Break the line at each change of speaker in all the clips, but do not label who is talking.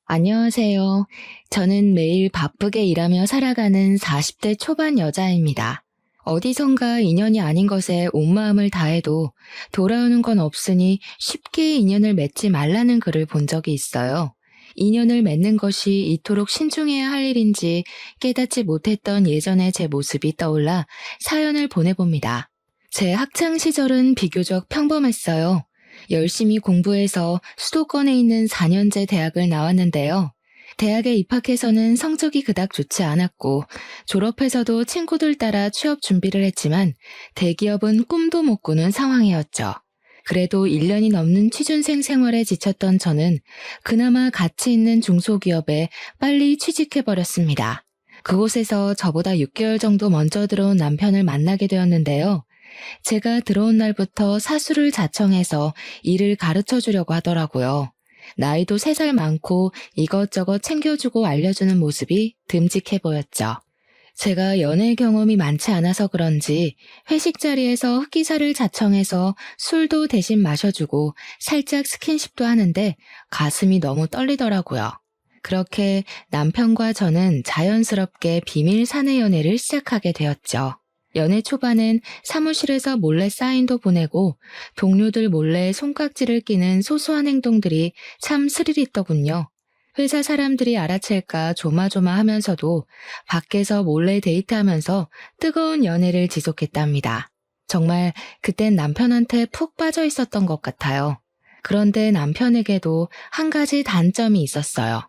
안녕하세요. 저는 매일 바쁘게 일하며 살아가는 40대 초반 여자입니다. 어디선가 인연이 아닌 것에 온 마음을 다해도 돌아오는 건 없으니 쉽게 인연을 맺지 말라는 글을 본 적이 있어요. 인연을 맺는 것이 이토록 신중해야 할 일인지 깨닫지 못했던 예전의 제 모습이 떠올라 사연을 보내봅니다. 제 학창 시절은 비교적 평범했어요. 열심히 공부해서 수도권에 있는 4년제 대학을 나왔는데요. 대학에 입학해서는 성적이 그닥 좋지 않았고 졸업해서도 친구들 따라 취업 준비를 했지만 대기업은 꿈도 못 꾸는 상황이었죠. 그래도 1년이 넘는 취준생 생활에 지쳤던 저는 그나마 가치 있는 중소기업에 빨리 취직해버렸습니다. 그곳에서 저보다 6개월 정도 먼저 들어온 남편을 만나게 되었는데요. 제가 들어온 날부터 사수를 자청해서 일을 가르쳐 주려고 하더라고요. 나이도 3살 많고 이것저것 챙겨주고 알려주는 모습이 듬직해 보였죠. 제가 연애 경험이 많지 않아서 그런지 회식 자리에서 흑기사를 자청해서 술도 대신 마셔주고 살짝 스킨십도 하는데 가슴이 너무 떨리더라고요. 그렇게 남편과 저는 자연스럽게 비밀 사내 연애를 시작하게 되었죠. 연애 초반엔 사무실에서 몰래 사인도 보내고 동료들 몰래 손깍지를 끼는 소소한 행동들이 참 스릴 있더군요. 회사 사람들이 알아챌까 조마조마하면서도 밖에서 몰래 데이트하면서 뜨거운 연애를 지속했답니다. 정말 그땐 남편한테 푹 빠져 있었던 것 같아요. 그런데 남편에게도 한 가지 단점이 있었어요.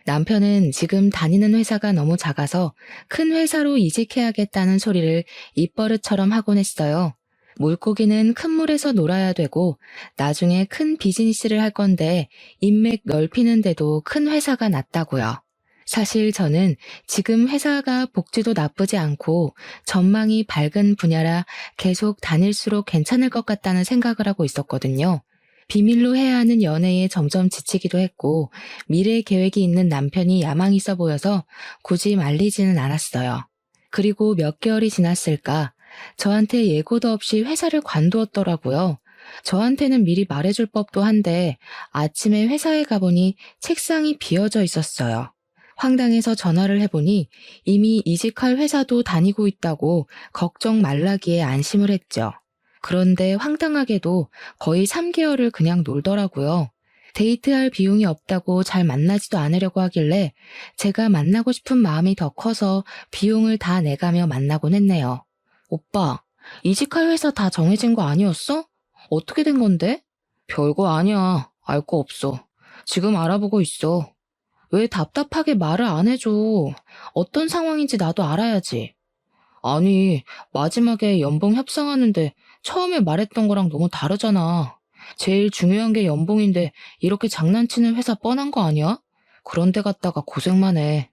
남편은 지금 다니는 회사가 너무 작아서 큰 회사로 이직해야겠다는 소리를 입버릇처럼 하곤 했어요. 물고기는 큰 물에서 놀아야 되고 나중에 큰 비즈니스를 할 건데 인맥 넓히는데도 큰 회사가 낫다고요. 사실 저는 지금 회사가 복지도 나쁘지 않고 전망이 밝은 분야라 계속 다닐수록 괜찮을 것 같다는 생각을 하고 있었거든요. 비밀로 해야 하는 연애에 점점 지치기도 했고 미래 계획이 있는 남편이 야망 있어 보여서 굳이 말리지는 않았어요. 그리고 몇 개월이 지났을까 저한테 예고도 없이 회사를 관두었더라고요. 저한테는 미리 말해줄 법도 한데 아침에 회사에 가보니 책상이 비어져 있었어요. 황당해서 전화를 해보니 이미 이직할 회사도 다니고 있다고 걱정 말라기에 안심을 했죠. 그런데 황당하게도 거의 3개월을 그냥 놀더라고요. 데이트할 비용이 없다고 잘 만나지도 않으려고 하길래 제가 만나고 싶은 마음이 더 커서 비용을 다 내가며 만나곤 했네요. 오빠, 이직할 회사 다 정해진 거 아니었어? 어떻게 된 건데? 별거 아니야. 알 거 없어. 지금 알아보고 있어. 왜 답답하게 말을 안 해줘? 어떤 상황인지 나도 알아야지. 아니, 마지막에 연봉 협상하는데 처음에 말했던 거랑 너무 다르잖아. 제일 중요한 게 연봉인데 이렇게 장난치는 회사 뻔한 거 아니야? 그런 데 갔다가 고생만 해.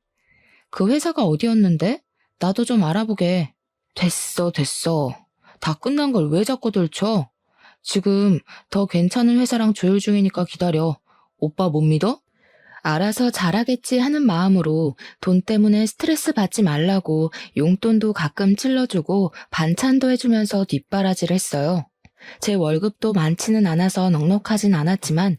그 회사가 어디였는데? 나도 좀 알아보게. 됐어, 됐어. 다 끝난 걸 왜 자꾸 들춰? 지금 더 괜찮은 회사랑 조율 중이니까 기다려. 오빠 못 믿어? 알아서 잘하겠지 하는 마음으로 돈 때문에 스트레스 받지 말라고 용돈도 가끔 찔러주고 반찬도 해주면서 뒷바라지를 했어요. 제 월급도 많지는 않아서 넉넉하진 않았지만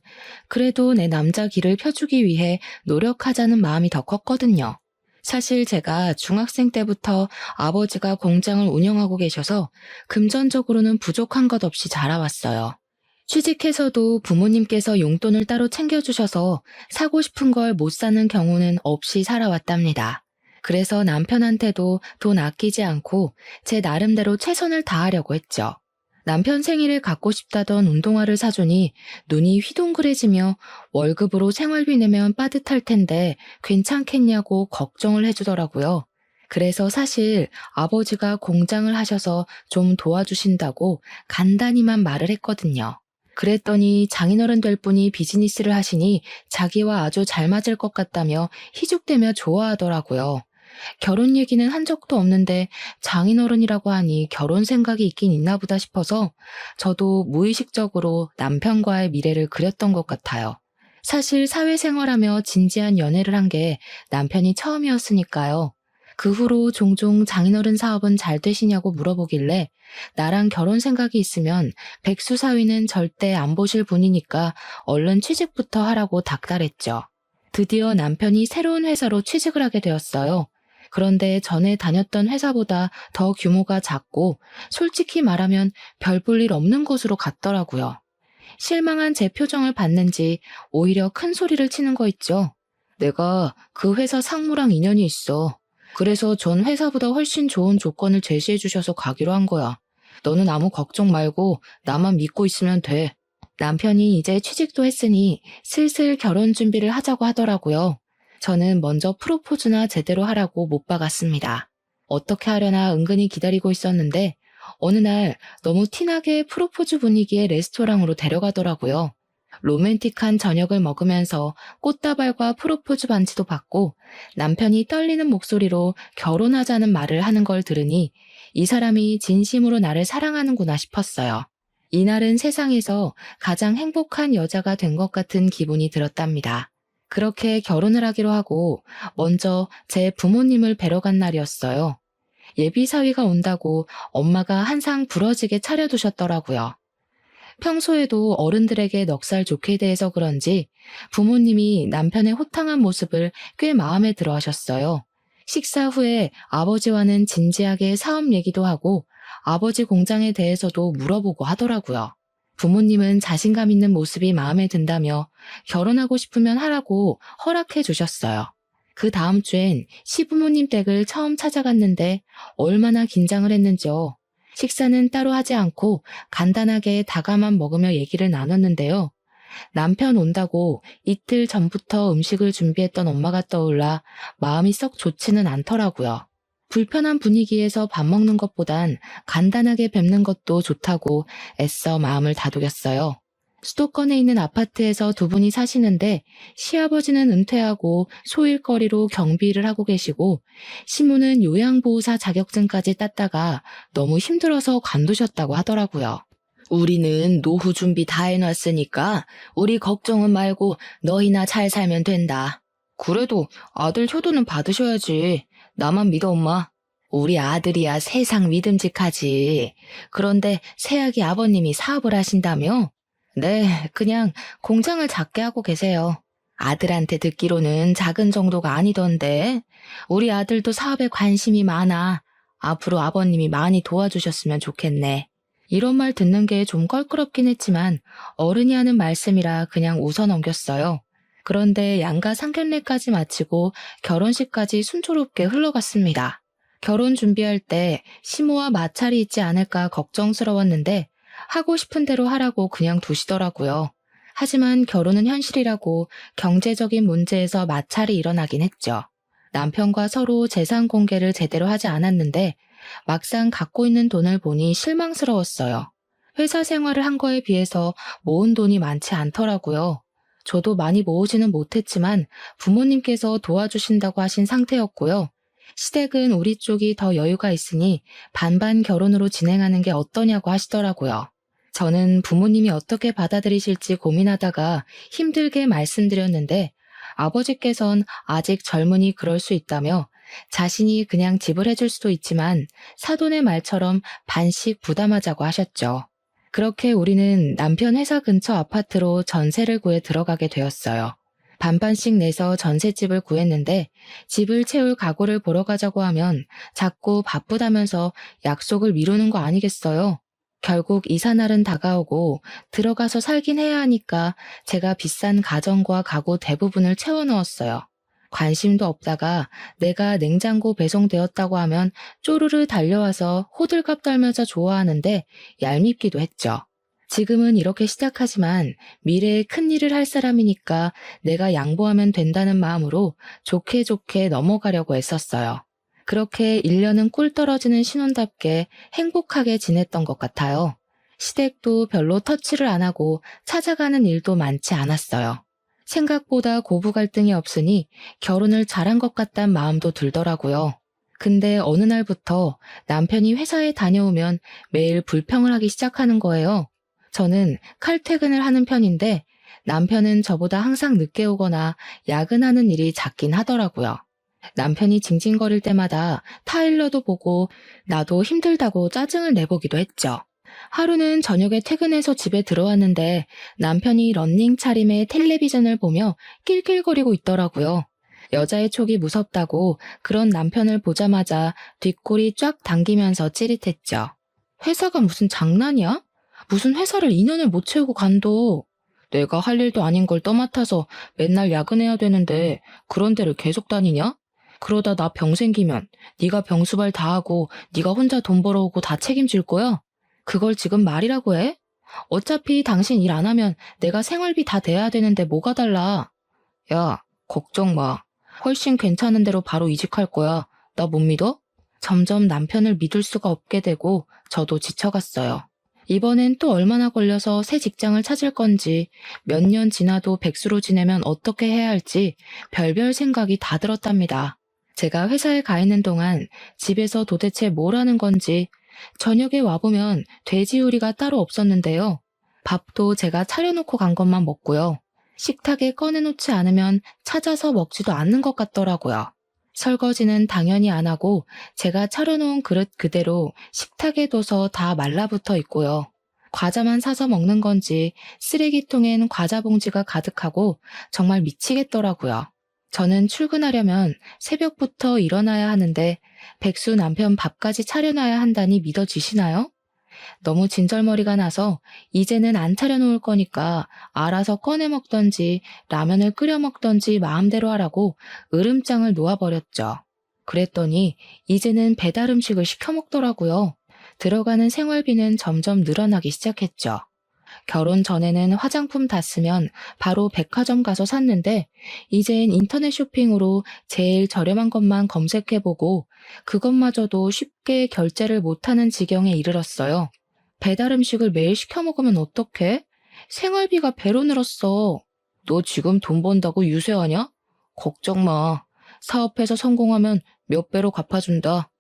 그래도 내 남자 길을 펴주기 위해 노력하자는 마음이 더 컸거든요. 사실 제가 중학생 때부터 아버지가 공장을 운영하고 계셔서 금전적으로는 부족한 것 없이 자라왔어요. 취직해서도 부모님께서 용돈을 따로 챙겨주셔서 사고 싶은 걸 못 사는 경우는 없이 살아왔답니다. 그래서 남편한테도 돈 아끼지 않고 제 나름대로 최선을 다하려고 했죠. 남편 생일에 갖고 싶다던 운동화를 사주니 눈이 휘둥그레지며 월급으로 생활비 내면 빠듯할 텐데 괜찮겠냐고 걱정을 해주더라고요. 그래서 사실 아버지가 공장을 하셔서 좀 도와주신다고 간단히만 말을 했거든요. 그랬더니 장인어른 될 분이 비즈니스를 하시니 자기와 아주 잘 맞을 것 같다며 희죽대며 좋아하더라고요. 결혼 얘기는 한 적도 없는데 장인어른이라고 하니 결혼 생각이 있긴 있나 보다 싶어서 저도 무의식적으로 남편과의 미래를 그렸던 것 같아요. 사실 사회생활하며 진지한 연애를 한 게 남편이 처음이었으니까요. 그 후로 종종 장인어른 사업은 잘 되시냐고 물어보길래 나랑 결혼 생각이 있으면 백수 사위는 절대 안 보실 분이니까 얼른 취직부터 하라고 닥달했죠. 드디어 남편이 새로운 회사로 취직을 하게 되었어요. 그런데 전에 다녔던 회사보다 더 규모가 작고 솔직히 말하면 별 볼 일 없는 곳으로 갔더라고요. 실망한 제 표정을 봤는지 오히려 큰 소리를 치는 거 있죠. 내가 그 회사 상무랑 인연이 있어. 그래서 전 회사보다 훨씬 좋은 조건을 제시해 주셔서 가기로 한 거야. 너는 아무 걱정 말고 나만 믿고 있으면 돼. 남편이 이제 취직도 했으니 슬슬 결혼 준비를 하자고 하더라고요. 저는 먼저 프로포즈나 제대로 하라고 못 박았습니다. 어떻게 하려나 은근히 기다리고 있었는데 어느 날 너무 티나게 프로포즈 분위기의 레스토랑으로 데려가더라고요. 로맨틱한 저녁을 먹으면서 꽃다발과 프로포즈 반지도 받고 남편이 떨리는 목소리로 결혼하자는 말을 하는 걸 들으니 이 사람이 진심으로 나를 사랑하는구나 싶었어요. 이날은 세상에서 가장 행복한 여자가 된 것 같은 기분이 들었답니다. 그렇게 결혼을 하기로 하고 먼저 제 부모님을 뵈러 간 날이었어요. 예비 사위가 온다고 엄마가 한상 부러지게 차려두셨더라고요. 평소에도 어른들에게 넉살 좋게 대해서 그런지 부모님이 남편의 호탕한 모습을 꽤 마음에 들어 하셨어요. 식사 후에 아버지와는 진지하게 사업 얘기도 하고 아버지 공장에 대해서도 물어보고 하더라고요. 부모님은 자신감 있는 모습이 마음에 든다며 결혼하고 싶으면 하라고 허락해 주셨어요. 그 다음 주엔 시부모님 댁을 처음 찾아갔는데 얼마나 긴장을 했는지요. 식사는 따로 하지 않고 간단하게 다가만 먹으며 얘기를 나눴는데요. 남편 온다고 이틀 전부터 음식을 준비했던 엄마가 떠올라 마음이 썩 좋지는 않더라고요. 불편한 분위기에서 밥 먹는 것보단 간단하게 뵙는 것도 좋다고 애써 마음을 다독였어요. 수도권에 있는 아파트에서 두 분이 사시는데 시아버지는 은퇴하고 소일거리로 경비 일을 하고 계시고 시모는 요양보호사 자격증까지 땄다가 너무 힘들어서 관두셨다고 하더라고요. 우리는 노후 준비 다 해놨으니까 우리 걱정은 말고 너희나 잘 살면 된다. 그래도 아들 효도는 받으셔야지. 나만 믿어, 엄마. 우리 아들이야 세상 믿음직하지. 그런데 새아기 아버님이 사업을 하신다며? 네, 그냥 공장을 작게 하고 계세요. 아들한테 듣기로는 작은 정도가 아니던데. 우리 아들도 사업에 관심이 많아. 앞으로 아버님이 많이 도와주셨으면 좋겠네. 이런 말 듣는 게 좀 껄끄럽긴 했지만 어른이 하는 말씀이라 그냥 웃어 넘겼어요. 그런데 양가 상견례까지 마치고 결혼식까지 순조롭게 흘러갔습니다. 결혼 준비할 때 시모와 마찰이 있지 않을까 걱정스러웠는데 하고 싶은 대로 하라고 그냥 두시더라고요. 하지만 결혼은 현실이라고 경제적인 문제에서 마찰이 일어나긴 했죠. 남편과 서로 재산 공개를 제대로 하지 않았는데 막상 갖고 있는 돈을 보니 실망스러웠어요. 회사 생활을 한 거에 비해서 모은 돈이 많지 않더라고요. 저도 많이 모으지는 못했지만 부모님께서 도와주신다고 하신 상태였고요. 시댁은 우리 쪽이 더 여유가 있으니 반반 결혼으로 진행하는 게 어떠냐고 하시더라고요. 저는 부모님이 어떻게 받아들이실지 고민하다가 힘들게 말씀드렸는데 아버지께선 아직 젊으니 그럴 수 있다며 자신이 그냥 지불해줄 수도 있지만 사돈의 말처럼 반씩 부담하자고 하셨죠. 그렇게 우리는 남편 회사 근처 아파트로 전세를 구해 들어가게 되었어요. 반반씩 내서 전셋집을 구했는데 집을 채울 가구를 보러 가자고 하면 자꾸 바쁘다면서 약속을 미루는 거 아니겠어요? 결국 이사날은 다가오고 들어가서 살긴 해야 하니까 제가 비싼 가전과 가구 대부분을 채워 넣었어요. 관심도 없다가 내가 냉장고 배송되었다고 하면 쪼르르 달려와서 호들갑 떨면서 좋아하는데 얄밉기도 했죠. 지금은 이렇게 시작하지만 미래에 큰일을 할 사람이니까 내가 양보하면 된다는 마음으로 좋게 좋게 넘어가려고 애썼어요. 그렇게 1년은 꿀 떨어지는 신혼답게 행복하게 지냈던 것 같아요. 시댁도 별로 터치를 안 하고 찾아가는 일도 많지 않았어요. 생각보다 고부 갈등이 없으니 결혼을 잘한 것 같단 마음도 들더라고요. 근데 어느 날부터 남편이 회사에 다녀오면 매일 불평을 하기 시작하는 거예요. 저는 칼퇴근을 하는 편인데 남편은 저보다 항상 늦게 오거나 야근하는 일이 잦긴 하더라고요. 남편이 징징거릴 때마다 타일러도 보고 나도 힘들다고 짜증을 내보기도 했죠. 하루는 저녁에 퇴근해서 집에 들어왔는데 남편이 런닝 차림에 텔레비전을 보며 낄낄거리고 있더라고요. 여자의 촉이 무섭다고 그런 남편을 보자마자 뒷골이 쫙 당기면서 찌릿했죠. 회사가 무슨 장난이야? 무슨 회사를 2년을 못 채우고 간도. 내가 할 일도 아닌 걸 떠맡아서 맨날 야근해야 되는데 그런 데를 계속 다니냐? 그러다 나 병 생기면 네가 병수발 다 하고 네가 혼자 돈 벌어오고 다 책임질 거야? 그걸 지금 말이라고 해? 어차피 당신 일 안 하면 내가 생활비 다 대야 되는데 뭐가 달라? 야, 걱정 마. 훨씬 괜찮은 데로 바로 이직할 거야. 나 못 믿어? 점점 남편을 믿을 수가 없게 되고 저도 지쳐갔어요. 이번엔 또 얼마나 걸려서 새 직장을 찾을 건지, 몇 년 지나도 백수로 지내면 어떻게 해야 할지 별별 생각이 다 들었답니다. 제가 회사에 가 있는 동안 집에서 도대체 뭘 하는 건지, 저녁에 와보면 돼지우리가 따로 없었는데요. 밥도 제가 차려놓고 간 것만 먹고요. 식탁에 꺼내놓지 않으면 찾아서 먹지도 않는 것 같더라고요. 설거지는 당연히 안 하고 제가 차려놓은 그릇 그대로 식탁에 둬서 다 말라붙어 있고요. 과자만 사서 먹는 건지 쓰레기통엔 과자 봉지가 가득하고 정말 미치겠더라고요. 저는 출근하려면 새벽부터 일어나야 하는데 백수 남편 밥까지 차려놔야 한다니 믿어지시나요? 너무 진절머리가 나서 이제는 안 차려놓을 거니까 알아서 꺼내 먹던지 라면을 끓여 먹던지 마음대로 하라고 으름장을 놓아버렸죠. 그랬더니 이제는 배달 음식을 시켜 먹더라고요. 들어가는 생활비는 점점 늘어나기 시작했죠. 결혼 전에는 화장품 다 쓰면 바로 백화점 가서 샀는데 이젠 인터넷 쇼핑으로 제일 저렴한 것만 검색해보고 그것마저도 쉽게 결제를 못하는 지경에 이르렀어요. 배달 음식을 매일 시켜 먹으면 어떡해? 생활비가 배로 늘었어. 너 지금 돈 번다고 유세하냐? 걱정 마. 사업해서 성공하면 몇 배로 갚아준다.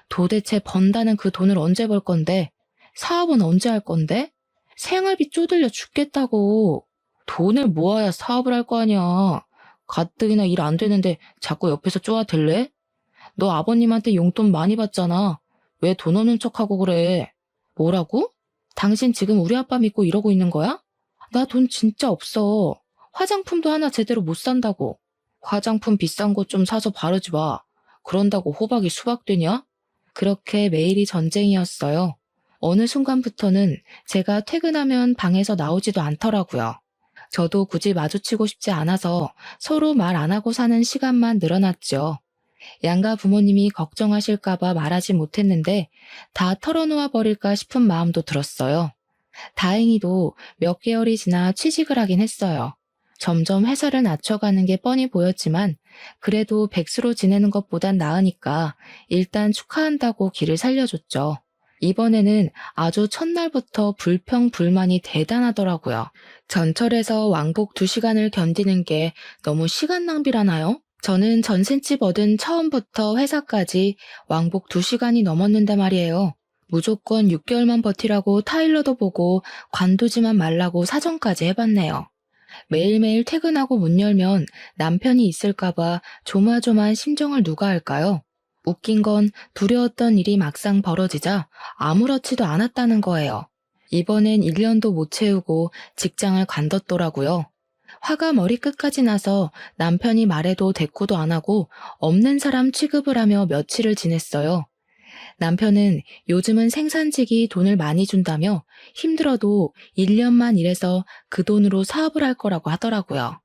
도대체 번다는 그 돈을 언제 벌 건데? 사업은 언제 할 건데? 생활비 쪼들려 죽겠다고. 돈을 모아야 사업을 할 거 아니야. 가뜩이나 일 안 되는데 자꾸 옆에서 쪼아댈래? 너 아버님한테 용돈 많이 받잖아. 왜 돈 없는 척하고 그래? 뭐라고? 당신 지금 우리 아빠 믿고 이러고 있는 거야? 나 돈 진짜 없어. 화장품도 하나 제대로 못 산다고. 화장품 비싼 거 좀 사서 바르지 마. 그런다고 호박이 수박되냐? 그렇게 매일이 전쟁이었어요. 어느 순간부터는 제가 퇴근하면 방에서 나오지도 않더라고요. 저도 굳이 마주치고 싶지 않아서 서로 말 안 하고 사는 시간만 늘어났죠. 양가 부모님이 걱정하실까봐 말하지 못했는데 다 털어놓아 버릴까 싶은 마음도 들었어요. 다행히도 몇 개월이 지나 취직을 하긴 했어요. 점점 회사를 낮춰가는 게 뻔히 보였지만 그래도 백수로 지내는 것보단 나으니까 일단 축하한다고 길을 살려줬죠. 이번에는 아주 첫날부터 불평불만이 대단하더라고요. 전철에서 왕복 2시간을 견디는 게 너무 시간 낭비라나요? 저는 전셋집 얻은 처음부터 회사까지 왕복 2시간이 넘었는데 말이에요. 무조건 6개월만 버티라고 타일러도 보고 관두지만 말라고 사정까지 해봤네요. 매일매일 퇴근하고 문 열면 남편이 있을까봐 조마조마한 심정을 누가 알까요? 웃긴 건 두려웠던 일이 막상 벌어지자 아무렇지도 않았다는 거예요. 이번엔 1년도 못 채우고 직장을 관뒀더라고요. 화가 머리끝까지 나서 남편이 말해도 대꾸도 안 하고 없는 사람 취급을 하며 며칠을 지냈어요. 남편은 요즘은 생산직이 돈을 많이 준다며 힘들어도 1년만 일해서 그 돈으로 사업을 할 거라고 하더라고요.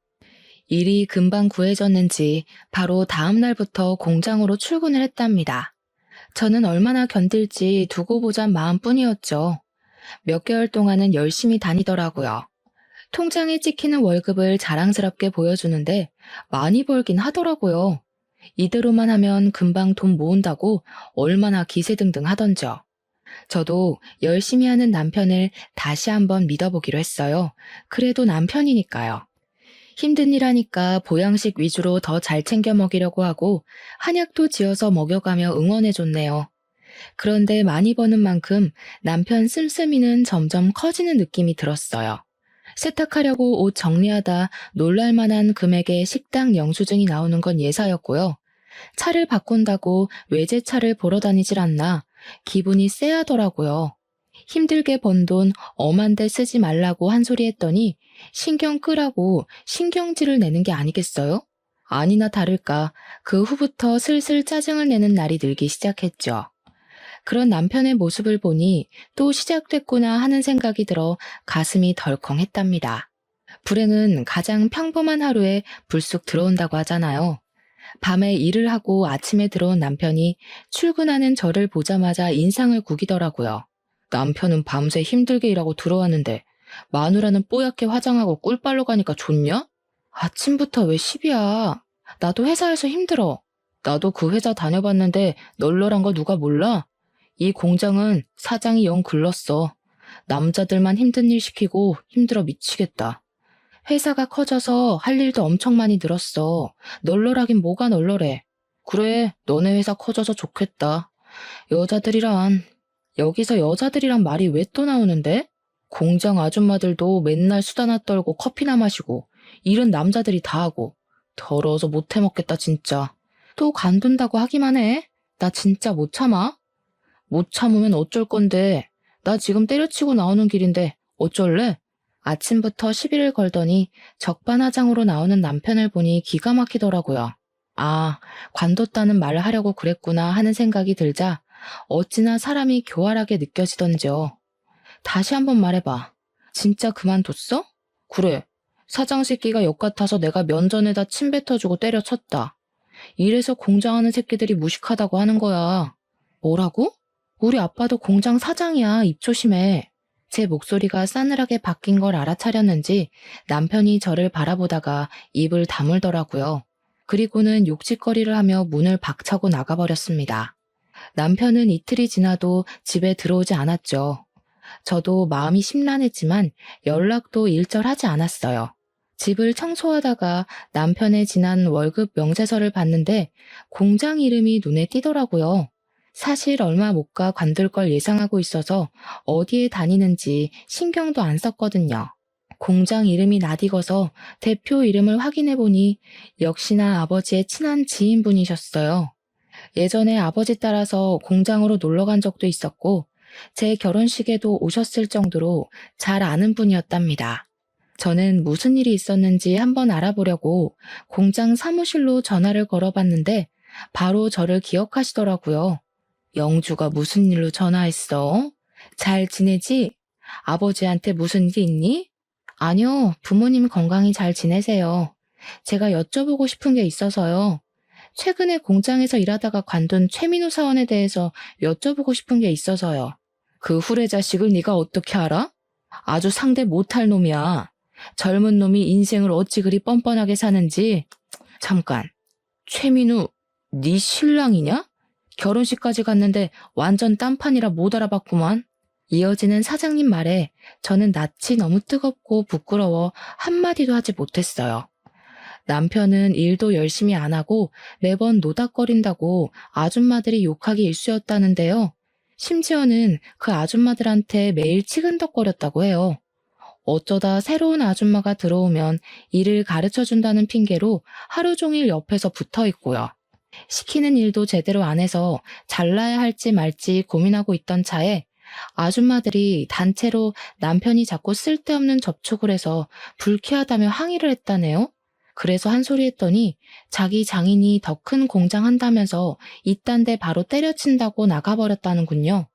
일이 금방 구해졌는지 바로 다음 날부터 공장으로 출근을 했답니다. 저는 얼마나 견딜지 두고 보잔 마음뿐이었죠. 몇 개월 동안은 열심히 다니더라고요. 통장에 찍히는 월급을 자랑스럽게 보여주는데 많이 벌긴 하더라고요. 이대로만 하면 금방 돈 모은다고 얼마나 기세등등 하던지요. 저도 열심히 하는 남편을 다시 한번 믿어보기로 했어요. 그래도 남편이니까요. 힘든 일 하니까 보양식 위주로 더 잘 챙겨 먹이려고 하고 한약도 지어서 먹여가며 응원해줬네요. 그런데 많이 버는 만큼 남편 씀씀이는 점점 커지는 느낌이 들었어요. 세탁하려고 옷 정리하다 놀랄만한 금액의 식당 영수증이 나오는 건 예사였고요. 차를 바꾼다고 외제차를 보러 다니질 않나 기분이 쎄하더라고요. 힘들게 번 돈 엄한데 쓰지 말라고 한 소리 했더니 신경 끄라고 신경질을 내는 게 아니겠어요? 아니나 다를까 그 후부터 슬슬 짜증을 내는 날이 늘기 시작했죠. 그런 남편의 모습을 보니 또 시작됐구나 하는 생각이 들어 가슴이 덜컹했답니다. 불행은 가장 평범한 하루에 불쑥 들어온다고 하잖아요. 밤에 일을 하고 아침에 들어온 남편이 출근하는 저를 보자마자 인상을 구기더라고요. 남편은 밤새 힘들게 일하고 들어왔는데 마누라는 뽀얗게 화장하고 꿀빨로 가니까 좋냐? 아침부터 왜 시비야? 나도 회사에서 힘들어. 나도 그 회사 다녀봤는데 널널한 거 누가 몰라? 이 공장은 사장이 영 글렀어. 남자들만 힘든 일 시키고 힘들어 미치겠다. 회사가 커져서 할 일도 엄청 많이 늘었어. 널널하긴 뭐가 널널해. 그래, 너네 회사 커져서 좋겠다. 여자들이란. 여기서 여자들이란 말이 왜 또 나오는데? 공장 아줌마들도 맨날 수다나 떨고 커피나 마시고 일은 남자들이 다 하고 더러워서 못 해먹겠다 진짜. 또 간둔다고 하기만 해? 나 진짜 못 참아? 못 참으면 어쩔 건데. 나 지금 때려치고 나오는 길인데 어쩔래? 아침부터 시비를 걸더니 적반하장으로 나오는 남편을 보니 기가 막히더라고요. 아, 관뒀다는 말을 하려고 그랬구나 하는 생각이 들자 어찌나 사람이 교활하게 느껴지던지요. 다시 한번 말해봐. 진짜 그만뒀어? 그래. 사장 새끼가 역 같아서 내가 면전에다 침 뱉어주고 때려쳤다. 이래서 공장하는 새끼들이 무식하다고 하는 거야. 뭐라고? 우리 아빠도 공장 사장이야. 입 조심해. 제 목소리가 싸늘하게 바뀐 걸 알아차렸는지 남편이 저를 바라보다가 입을 다물더라고요. 그리고는 욕짓거리를 하며 문을 박차고 나가버렸습니다. 남편은 이틀이 지나도 집에 들어오지 않았죠. 저도 마음이 심란했지만 연락도 일절하지 않았어요. 집을 청소하다가 남편의 지난 월급 명세서를 봤는데 공장 이름이 눈에 띄더라고요. 사실 얼마 못 가 관둘 걸 예상하고 있어서 어디에 다니는지 신경도 안 썼거든요. 공장 이름이 낯익어서 대표 이름을 확인해 보니 역시나 아버지의 친한 지인분이셨어요. 예전에 아버지 따라서 공장으로 놀러 간 적도 있었고 제 결혼식에도 오셨을 정도로 잘 아는 분이었답니다. 저는 무슨 일이 있었는지 한번 알아보려고 공장 사무실로 전화를 걸어봤는데 바로 저를 기억하시더라고요. 영주가 무슨 일로 전화했어? 잘 지내지? 아버지한테 무슨 일이 있니? 아니요, 부모님 건강히 잘 지내세요. 제가 여쭤보고 싶은 게 있어서요. 최근에 공장에서 일하다가 관둔 최민우 사원에 대해서 여쭤보고 싶은 게 있어서요. 그 후레 자식을 네가 어떻게 알아? 아주 상대 못할 놈이야. 젊은 놈이 인생을 어찌 그리 뻔뻔하게 사는지. 잠깐, 최민우, 네 신랑이냐? 결혼식까지 갔는데 완전 딴판이라 못 알아봤구만. 이어지는 사장님 말에 저는 낯이 너무 뜨겁고 부끄러워 한마디도 하지 못했어요. 남편은 일도 열심히 안 하고 매번 노닥거린다고 아줌마들이 욕하기 일쑤였다는데요. 심지어는 그 아줌마들한테 매일 치근덕거렸다고 해요. 어쩌다 새로운 아줌마가 들어오면 일을 가르쳐준다는 핑계로 하루 종일 옆에서 붙어 있고요. 시키는 일도 제대로 안 해서 잘라야 할지 말지 고민하고 있던 차에 아줌마들이 단체로 남편이 자꾸 쓸데없는 접촉을 해서 불쾌하다며 항의를 했다네요. 그래서 한 소리 했더니 자기 장인이 더 큰 공장 한다면서 이딴 데 바로 때려친다고 나가버렸다는군요.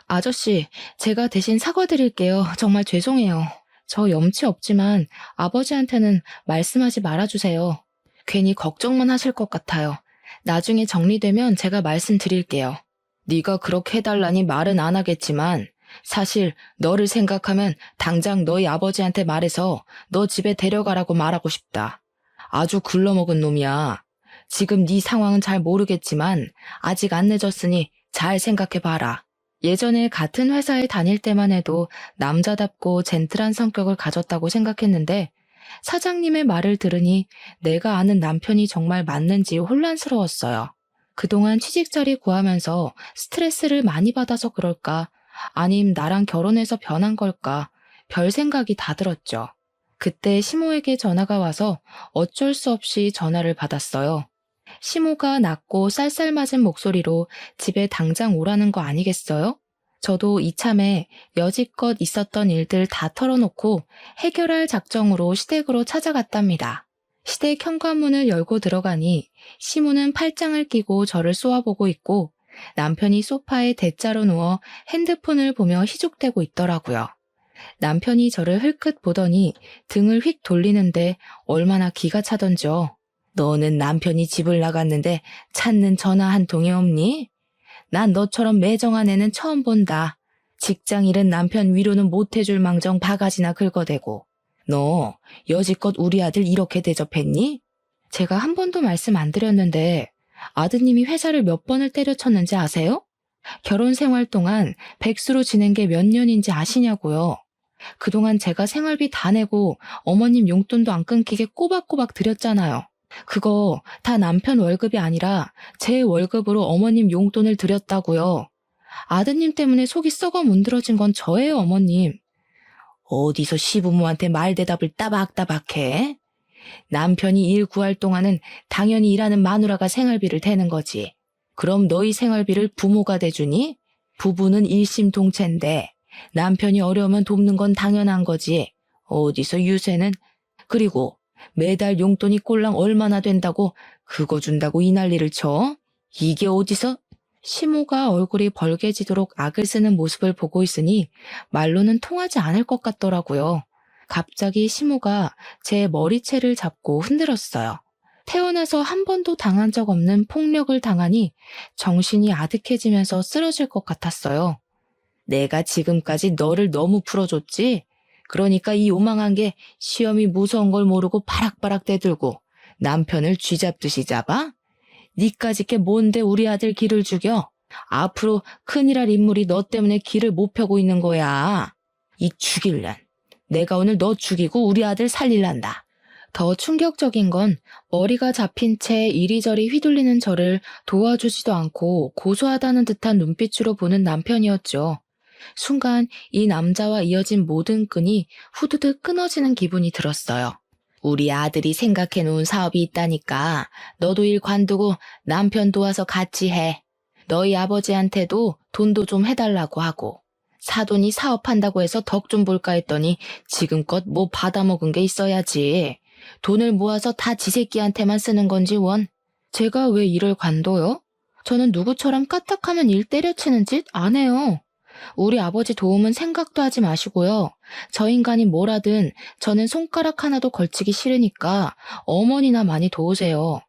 아저씨, 제가 대신 사과드릴게요. 정말 죄송해요. 저 염치 없지만 아버지한테는 말씀하지 말아주세요. 괜히 걱정만 하실 것 같아요. 나중에 정리되면 제가 말씀드릴게요. 네가 그렇게 해달라니 말은 안 하겠지만 사실 너를 생각하면 당장 너희 아버지한테 말해서 너 집에 데려가라고 말하고 싶다. 아주 글러먹은 놈이야. 지금 네 상황은 잘 모르겠지만 아직 안 늦었으니 잘 생각해봐라. 예전에 같은 회사에 다닐 때만 해도 남자답고 젠틀한 성격을 가졌다고 생각했는데 사장님의 말을 들으니 내가 아는 남편이 정말 맞는지 혼란스러웠어요. 그동안 취직자리 구하면서 스트레스를 많이 받아서 그럴까? 아님 나랑 결혼해서 변한 걸까? 별 생각이 다 들었죠. 그때 시모에게 전화가 와서 어쩔 수 없이 전화를 받았어요. 시모가 낮고 쌀쌀맞은 목소리로 집에 당장 오라는 거 아니겠어요? 저도 이참에 여지껏 있었던 일들 다 털어놓고 해결할 작정으로 시댁으로 찾아갔답니다. 시댁 현관문을 열고 들어가니 시모는 팔짱을 끼고 저를 쏘아보고 있고 남편이 소파에 대자로 누워 핸드폰을 보며 희죽대고 있더라고요. 남편이 저를 흘끗 보더니 등을 휙 돌리는데 얼마나 기가 차던지요. 너는 남편이 집을 나갔는데 찾는 전화 한 통이 없니? 난 너처럼 매정한 애는 처음 본다. 직장 잃은 남편 위로는 못해줄 망정 바가지나 긁어대고. 너 여지껏 우리 아들 이렇게 대접했니? 제가 한 번도 말씀 안 드렸는데 아드님이 회사를 몇 번을 때려쳤는지 아세요? 결혼 생활 동안 백수로 지낸 게 몇 년인지 아시냐고요. 그동안 제가 생활비 다 내고 어머님 용돈도 안 끊기게 꼬박꼬박 드렸잖아요. 그거 다 남편 월급이 아니라 제 월급으로 어머님 용돈을 드렸다고요. 아드님 때문에 속이 썩어 문드러진 건 저예요, 어머님. 어디서 시부모한테 말대답을 따박따박해? 남편이 일 구할 동안은 당연히 일하는 마누라가 생활비를 대는 거지. 그럼 너희 생활비를 부모가 대주니? 부부는 일심동체인데 남편이 어려우면 돕는 건 당연한 거지. 어디서 유세는? 그리고 매달 용돈이 꼴랑 얼마나 된다고 그거 준다고 이 난리를 쳐? 이게 어디서? 시모가 얼굴이 벌개지도록 악을 쓰는 모습을 보고 있으니 말로는 통하지 않을 것 같더라고요. 갑자기 시모가 제 머리채를 잡고 흔들었어요. 태어나서 한 번도 당한 적 없는 폭력을 당하니 정신이 아득해지면서 쓰러질 것 같았어요. 내가 지금까지 너를 너무 풀어줬지? 그러니까 이 요망한 게 시험이 무서운 걸 모르고 바락바락 대들고 남편을 쥐잡듯이 잡아? 니까짓 게 뭔데 우리 아들 기를 죽여? 앞으로 큰일 할 인물이 너 때문에 길을 못 펴고 있는 거야. 이 죽일란. 내가 오늘 너 죽이고 우리 아들 살릴란다. 더 충격적인 건 머리가 잡힌 채 이리저리 휘둘리는 저를 도와주지도 않고 고소하다는 듯한 눈빛으로 보는 남편이었죠. 순간 이 남자와 이어진 모든 끈이 후두둑 끊어지는 기분이 들었어요. 우리 아들이 생각해놓은 사업이 있다니까 너도 일 관두고 남편 도와서 같이 해. 너희 아버지한테도 돈도 좀 해달라고 하고. 사돈이 사업한다고 해서 덕 좀 볼까 했더니 지금껏 뭐 받아먹은 게 있어야지. 돈을 모아서 다 지 새끼한테만 쓰는 건지 원. 제가 왜 일을 관둬요? 저는 누구처럼 까딱하면 일 때려치는 짓 안 해요. 우리 아버지 도움은 생각도 하지 마시고요. 저 인간이 뭘 하든 저는 손가락 하나도 걸치기 싫으니까 어머니나 많이 도우세요.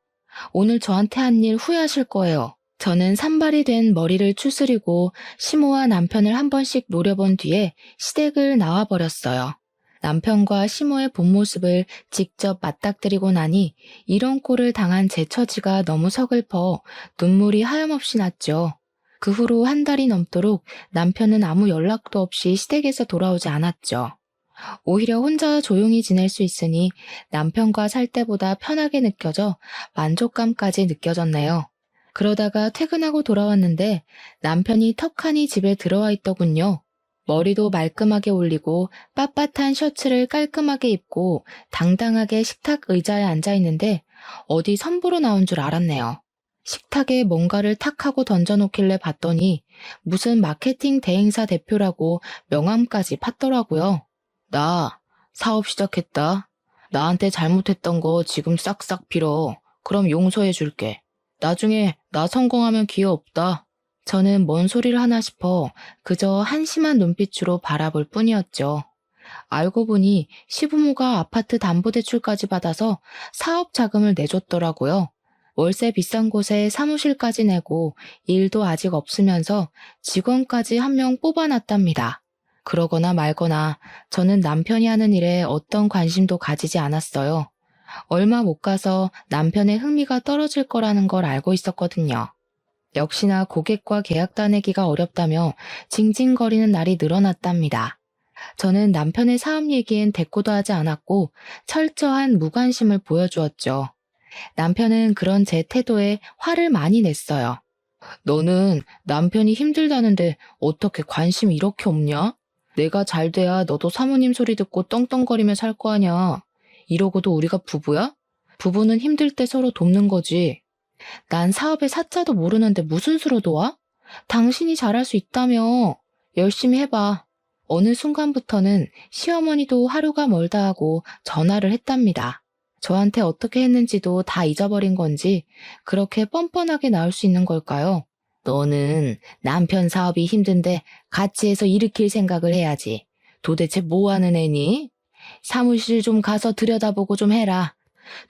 오늘 저한테 한 일 후회하실 거예요. 저는 산발이 된 머리를 추스리고 시모와 남편을 한 번씩 노려본 뒤에 시댁을 나와버렸어요. 남편과 시모의 본 모습을 직접 맞닥뜨리고 나니 이런 꼴을 당한 제 처지가 너무 서글퍼 눈물이 하염없이 났죠. 그 후로 한 달이 넘도록 남편은 아무 연락도 없이 시댁에서 돌아오지 않았죠. 오히려 혼자 조용히 지낼 수 있으니 남편과 살 때보다 편하게 느껴져 만족감까지 느껴졌네요. 그러다가 퇴근하고 돌아왔는데 남편이 턱하니 집에 들어와 있더군요. 머리도 말끔하게 올리고 빳빳한 셔츠를 깔끔하게 입고 당당하게 식탁 의자에 앉아 있는데 어디 선보러 나온 줄 알았네요. 식탁에 뭔가를 탁 하고 던져놓길래 봤더니 무슨 마케팅 대행사 대표라고 명함까지 팠더라고요. 나 사업 시작했다. 나한테 잘못했던 거 지금 싹싹 빌어. 그럼 용서해 줄게. 나중에 나 성공하면 기회 없다. 저는 뭔 소리를 하나 싶어 그저 한심한 눈빛으로 바라볼 뿐이었죠. 알고 보니 시부모가 아파트 담보대출까지 받아서 사업 자금을 내줬더라고요. 월세 비싼 곳에 사무실까지 내고 일도 아직 없으면서 직원까지 한 명 뽑아놨답니다. 그러거나 말거나 저는 남편이 하는 일에 어떤 관심도 가지지 않았어요. 얼마 못 가서 남편의 흥미가 떨어질 거라는 걸 알고 있었거든요. 역시나 고객과 계약 따내기가 어렵다며 징징거리는 날이 늘어났답니다. 저는 남편의 사업 얘기엔 대꾸도 하지 않았고 철저한 무관심을 보여주었죠. 남편은 그런 제 태도에 화를 많이 냈어요. 너는 남편이 힘들다는데 어떻게 관심이 이렇게 없냐? 내가 잘 돼야 너도 사모님 소리 듣고 떵떵거리며 살 거 아냐. 이러고도 우리가 부부야? 부부는 힘들 때 서로 돕는 거지. 난 사업의 사자도 모르는데 무슨 수로 도와? 당신이 잘할 수 있다며. 열심히 해봐. 어느 순간부터는 시어머니도 하루가 멀다 하고 전화를 했답니다. 저한테 어떻게 했는지도 다 잊어버린 건지 그렇게 뻔뻔하게 나올 수 있는 걸까요? 너는 남편 사업이 힘든데 같이 해서 일으킬 생각을 해야지. 도대체 뭐 하는 애니? 사무실 좀 가서 들여다보고 좀 해라.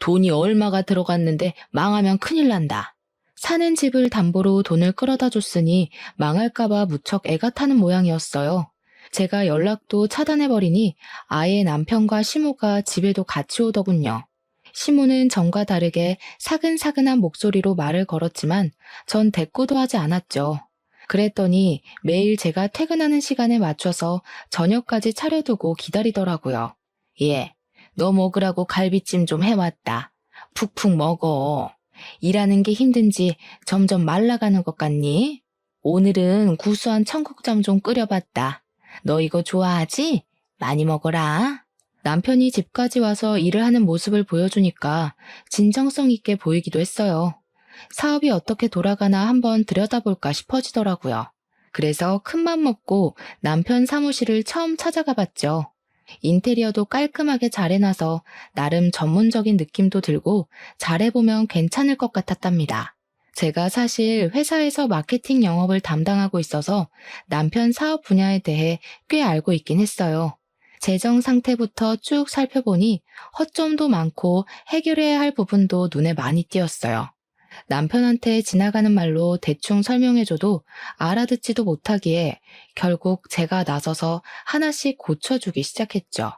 돈이 얼마가 들어갔는데 망하면 큰일 난다. 사는 집을 담보로 돈을 끌어다 줬으니 망할까봐 무척 애가 타는 모양이었어요. 제가 연락도 차단해버리니 아예 남편과 시모가 집에도 같이 오더군요. 시모는 전과 다르게 사근사근한 목소리로 말을 걸었지만 전 대꾸도 하지 않았죠. 그랬더니 매일 제가 퇴근하는 시간에 맞춰서 저녁까지 차려두고 기다리더라고요. 예, 너 먹으라고 갈비찜 좀 해왔다. 푹푹 먹어. 일하는 게 힘든지 점점 말라가는 것 같니? 오늘은 구수한 청국장 좀 끓여봤다. 너 이거 좋아하지? 많이 먹어라. 남편이 집까지 와서 일을 하는 모습을 보여주니까 진정성 있게 보이기도 했어요. 사업이 어떻게 돌아가나 한번 들여다볼까 싶어지더라고요. 그래서 큰맘 먹고 남편 사무실을 처음 찾아가 봤죠. 인테리어도 깔끔하게 잘 해놔서 나름 전문적인 느낌도 들고 잘해보면 괜찮을 것 같았답니다. 제가 사실 회사에서 마케팅 영업을 담당하고 있어서 남편 사업 분야에 대해 꽤 알고 있긴 했어요. 재정 상태부터 쭉 살펴보니 허점도 많고 해결해야 할 부분도 눈에 많이 띄었어요. 남편한테 지나가는 말로 대충 설명해줘도 알아듣지도 못하기에 결국 제가 나서서 하나씩 고쳐주기 시작했죠.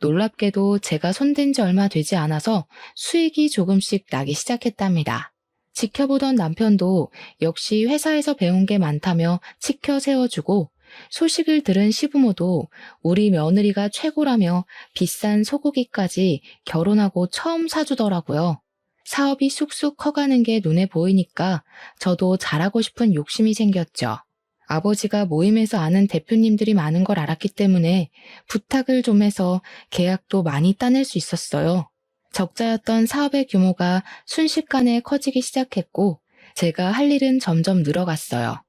놀랍게도 제가 손댄 지 얼마 되지 않아서 수익이 조금씩 나기 시작했답니다. 지켜보던 남편도 역시 회사에서 배운 게 많다며 치켜 세워주고 소식을 들은 시부모도 우리 며느리가 최고라며 비싼 소고기까지 결혼하고 처음 사주더라고요. 사업이 쑥쑥 커가는 게 눈에 보이니까 저도 잘하고 싶은 욕심이 생겼죠. 아버지가 모임에서 아는 대표님들이 많은 걸 알았기 때문에 부탁을 좀 해서 계약도 많이 따낼 수 있었어요. 적자였던 사업의 규모가 순식간에 커지기 시작했고 제가 할 일은 점점 늘어갔어요.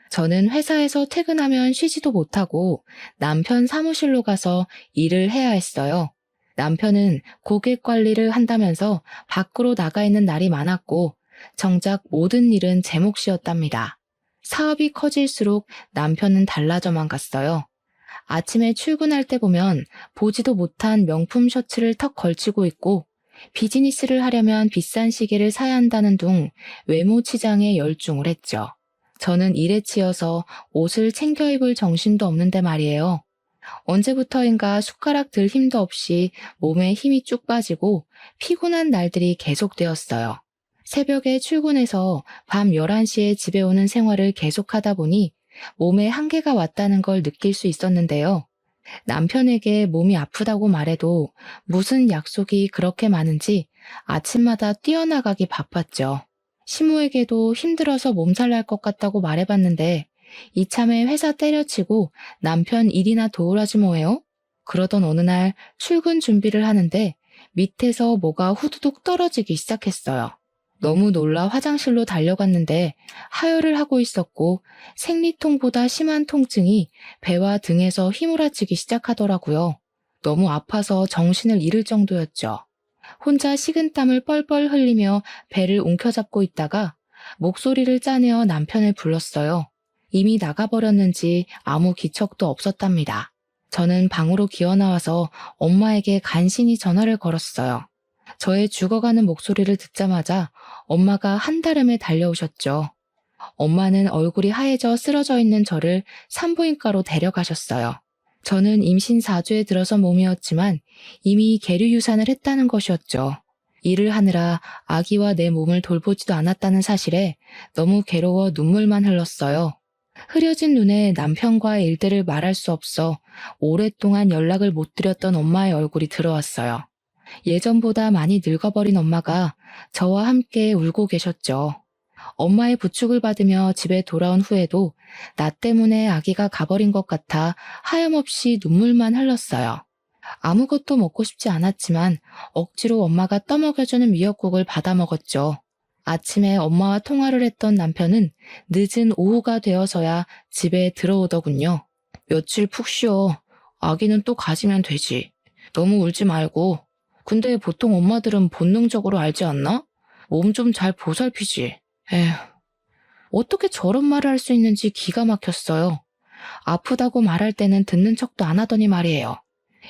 저는 회사에서 퇴근하면 쉬지도 못하고 남편 사무실로 가서 일을 해야 했어요. 남편은 고객 관리를 한다면서 밖으로 나가 있는 날이 많았고 정작 모든 일은 제 몫이었답니다. 사업이 커질수록 남편은 달라져만 갔어요. 아침에 출근할 때 보면 보지도 못한 명품 셔츠를 턱 걸치고 있고 비즈니스를 하려면 비싼 시계를 사야 한다는 둥 외모 치장에 열중을 했죠. 저는 일에 치여서 옷을 챙겨 입을 정신도 없는데 말이에요. 언제부터인가 숟가락 들 힘도 없이 몸에 힘이 쭉 빠지고 피곤한 날들이 계속되었어요. 새벽에 출근해서 밤 11시에 집에 오는 생활을 계속하다 보니 몸에 한계가 왔다는 걸 느낄 수 있었는데요. 남편에게 몸이 아프다고 말해도 무슨 약속이 그렇게 많은지 아침마다 뛰어나가기 바빴죠. 시모에게도 힘들어서 몸살 날 것 같다고 말해봤는데 이참에 회사 때려치고 남편 일이나 도우라지 뭐예요? 그러던 어느 날 출근 준비를 하는데 밑에서 뭐가 후두둑 떨어지기 시작했어요. 너무 놀라 화장실로 달려갔는데 하혈을 하고 있었고 생리통보다 심한 통증이 배와 등에서 휘몰아치기 시작하더라고요. 너무 아파서 정신을 잃을 정도였죠. 혼자 식은땀을 뻘뻘 흘리며 배를 움켜잡고 있다가 목소리를 짜내어 남편을 불렀어요. 이미 나가버렸는지 아무 기척도 없었답니다. 저는 방으로 기어나와서 엄마에게 간신히 전화를 걸었어요. 저의 죽어가는 목소리를 듣자마자 엄마가 한달음에 달려오셨죠. 엄마는 얼굴이 하얘져 쓰러져 있는 저를 산부인과로 데려가셨어요. 저는 임신 4주에 들어선 몸이었지만 이미 계류 유산을 했다는 것이었죠. 일을 하느라 아기와 내 몸을 돌보지도 않았다는 사실에 너무 괴로워 눈물만 흘렀어요. 흐려진 눈에 남편과의 일들을 말할 수 없어 오랫동안 연락을 못 드렸던 엄마의 얼굴이 들어왔어요. 예전보다 많이 늙어버린 엄마가 저와 함께 울고 계셨죠. 엄마의 부축을 받으며 집에 돌아온 후에도 나 때문에 아기가 가버린 것 같아 하염없이 눈물만 흘렀어요. 아무것도 먹고 싶지 않았지만 억지로 엄마가 떠먹여주는 미역국을 받아 먹었죠. 아침에 엄마와 통화를 했던 남편은 늦은 오후가 되어서야 집에 들어오더군요. 며칠 푹 쉬어. 아기는 또 가지면 되지. 너무 울지 말고. 근데 보통 엄마들은 본능적으로 알지 않나? 몸 좀 잘 보살피지. 에휴, 어떻게 저런 말을 할 수 있는지 기가 막혔어요. 아프다고 말할 때는 듣는 척도 안 하더니 말이에요.